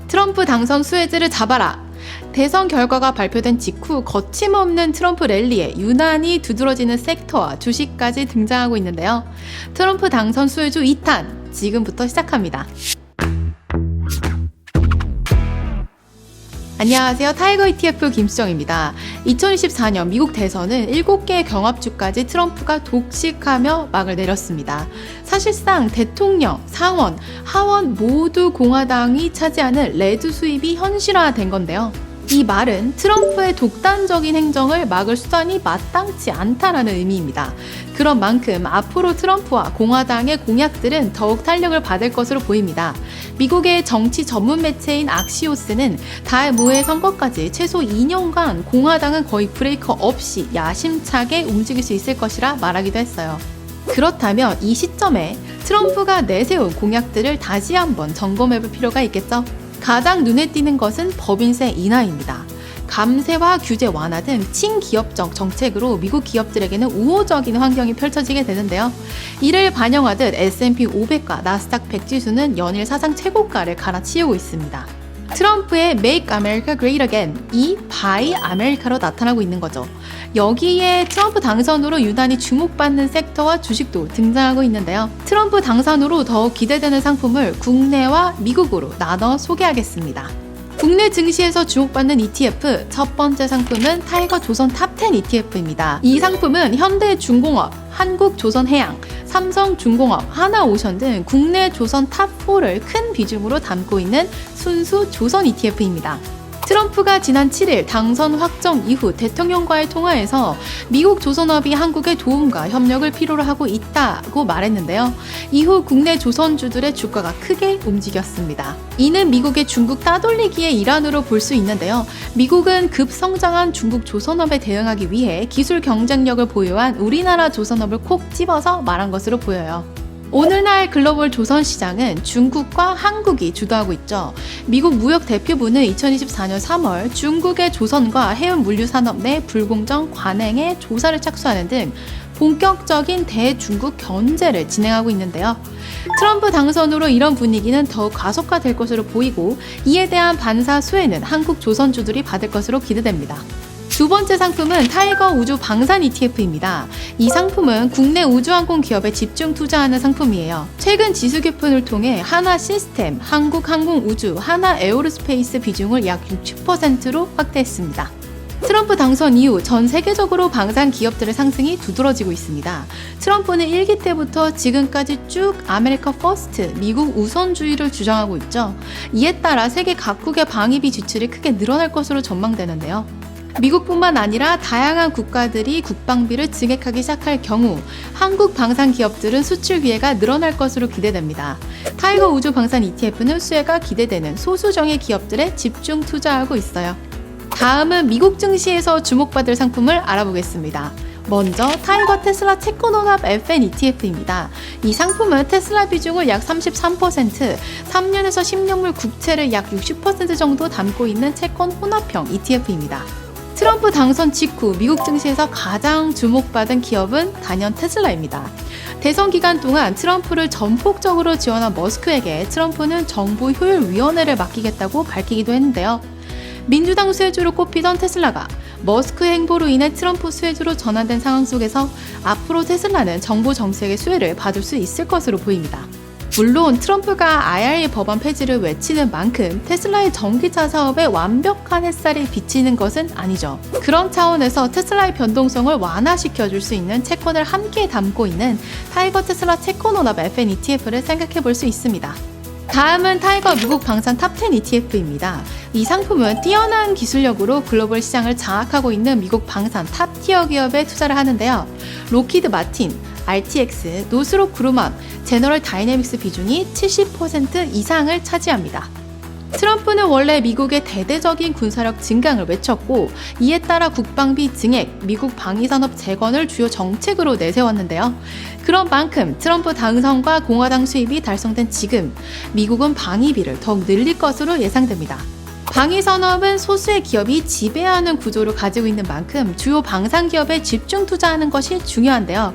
트럼프 당선 수혜주를 잡아라. 대선 결과가 발표된 직후 거침없는 트럼프 랠리에 유난히 두드러지는 섹터와 주식까지 등장하고 있는데요. 트럼프 당선 수혜주 2탄 지금부터 시작합니다. 안녕하세요. 타이거 ETF 김수정입니다. 2024년 미국 대선은 7개의 경합주까지 트럼프가 독식하며 막을 내렸습니다. 사실상 대통령, 상원, 하원 모두 공화당이 차지하는 레드 수입이 현실화된 건데요. 이 말은 트럼프의 독단적인 행정을 막을 수단이 마땅치 않다라는 의미입니다. 그런 만큼 앞으로 트럼프와 공화당의 공약들은 더욱 탄력을 받을 것으로 보입니다. 미국의 정치 전문 매체인 악시오스는 달 무해 선거까지 최소 2년간 공화당은 거의 브레이크 없이 야심차게 움직일 수 있을 것이라 말하기도 했어요. 그렇다면 이 시점에 트럼프가 내세운 공약들을 다시 한번 점검해볼 필요가 있겠죠? 가장 눈에 띄는 것은 법인세 인하입니다. 감세와 규제 완화 등 친기업적 정책으로 미국 기업들에게는 우호적인 환경이 펼쳐지게 되는데요. 이를 반영하듯 S&P 500과 나스닥 100 지수는 연일 사상 최고가를 갈아치우고 있습니다. 트럼프의 Make America Great Again, 이 Buy America로 나타나고 있는 거죠. 여기에 트럼프 당선으로 유난히 주목받는 섹터와 주식도 등장하고 있는데요. 트럼프 당선으로 더욱 기대되는 상품을 국내와 미국으로 나눠 소개하겠습니다. 국내 증시에서 주목받는 ETF 첫 번째 상품은 타이거 조선 탑10 ETF입니다. 이 상품은 현대중공업, 한국조선해양, 삼성중공업, 하나오션 등 국내 조선 탑4를 큰 비중으로 담고 있는 순수 조선 ETF입니다. 트럼프가 지난 7일 당선 확정 이후 대통령과의 통화에서 미국 조선업이 한국의 도움과 협력을 필요로 하고 있다고 말했는데요. 이후 국내 조선주들의 주가가 크게 움직였습니다. 이는 미국의 중국 따돌리기의 일환으로 볼 수 있는데요. 미국은 급성장한 중국 조선업에 대응하기 위해 기술 경쟁력을 보유한 우리나라 조선업을 콕 집어서 말한 것으로 보여요. 오늘날 글로벌 조선 시장은 중국과 한국이 주도하고 있죠. 미국 무역 대표부는 2024년 3월 중국의 조선과 해운 물류 산업 내 불공정 관행에 조사를 착수하는 등 본격적인 대중국 견제를 진행하고 있는데요. 트럼프 당선으로 이런 분위기는 더욱 가속화될 것으로 보이고 이에 대한 반사 수혜는 한국 조선주들이 받을 것으로 기대됩니다. 두 번째 상품은 타이거 우주 방산 ETF입니다. 이 상품은 국내 우주항공 기업에 집중 투자하는 상품이에요. 최근 지수 개편을 통해 하나 시스템, 한국항공우주, 하나 에어로스페이스 비중을 약 60%로 확대했습니다. 트럼프 당선 이후 전 세계적으로 방산 기업들의 상승이 두드러지고 있습니다. 트럼프는 1기 때부터 지금까지 쭉 아메리카 퍼스트, 미국 우선주의를 주장하고 있죠. 이에 따라 세계 각국의 방위비 지출이 크게 늘어날 것으로 전망되는데요. 미국뿐만 아니라 다양한 국가들이 국방비를 증액하기 시작할 경우 한국 방산 기업들은 수출 기회가 늘어날 것으로 기대됩니다. 타이거 우주 방산 ETF는 수혜가 기대되는 소수정예 기업들에 집중 투자하고 있어요. 다음은 미국 증시에서 주목받을 상품을 알아보겠습니다. 먼저 타이거 테슬라 채권혼합 FN ETF입니다. 이 상품은 테슬라 비중을 약 33%, 3년에서 10년물 국채를 약 60% 정도 담고 있는 채권 혼합형 ETF입니다. 트럼프 당선 직후 미국 증시에서 가장 주목받은 기업은 단연 테슬라입니다. 대선 기간 동안 트럼프를 전폭적으로 지원한 머스크에게 트럼프는 정부 효율위원회를 맡기겠다고 밝히기도 했는데요. 민주당 수혜주로 꼽히던 테슬라가 머스크 행보로 인해 트럼프 수혜주로 전환된 상황 속에서 앞으로 테슬라는 정부 정책의 수혜를 받을 수 있을 것으로 보입니다. 물론 트럼프가 IRA 법안 폐지를 외치는 만큼 테슬라의 전기차 사업에 완벽한 햇살이 비치는 것은 아니죠. 그런 차원에서 테슬라의 변동성을 완화시켜줄 수 있는 채권을 함께 담고 있는 타이거 테슬라 채권혼합 FN ETF를 생각해 볼 수 있습니다. 다음은 타이거 미국 방산 탑10 ETF입니다. 이 상품은 뛰어난 기술력으로 글로벌 시장을 장악하고 있는 미국 방산 탑티어 기업에 투자를 하는데요. 로키드 마틴, RTX, 노스롭 그루먼, 제너럴 다이내믹스 비중이 70% 이상을 차지합니다. 트럼프는 원래 미국의 대대적인 군사력 증강을 외쳤고 이에 따라 국방비 증액, 미국 방위산업 재건을 주요 정책으로 내세웠는데요. 그런 만큼 트럼프 당선과 공화당 수입이 달성된 지금 미국은 방위비를 더욱 늘릴 것으로 예상됩니다. 방위 산업은 소수의 기업이 지배하는 구조를 가지고 있는 만큼 주요 방산 기업에 집중 투자하는 것이 중요한데요.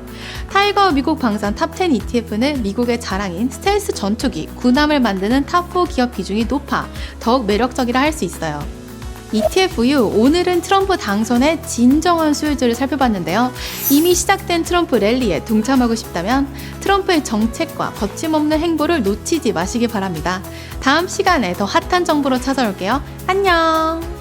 타이거 미국 방산 탑10 ETF는 미국의 자랑인 스텔스 전투기, 군함을 만드는 탑4 기업 비중이 높아 더욱 매력적이라 할 수 있어요. ETFU, 오늘은 트럼프 당선의 진정한 수요주를 살펴봤는데요. 이미 시작된 트럼프 랠리에 동참하고 싶다면 트럼프의 정책과 거침없는 행보를 놓치지 마시기 바랍니다. 다음 시간에 더 핫한 정보로 찾아올게요. 안녕!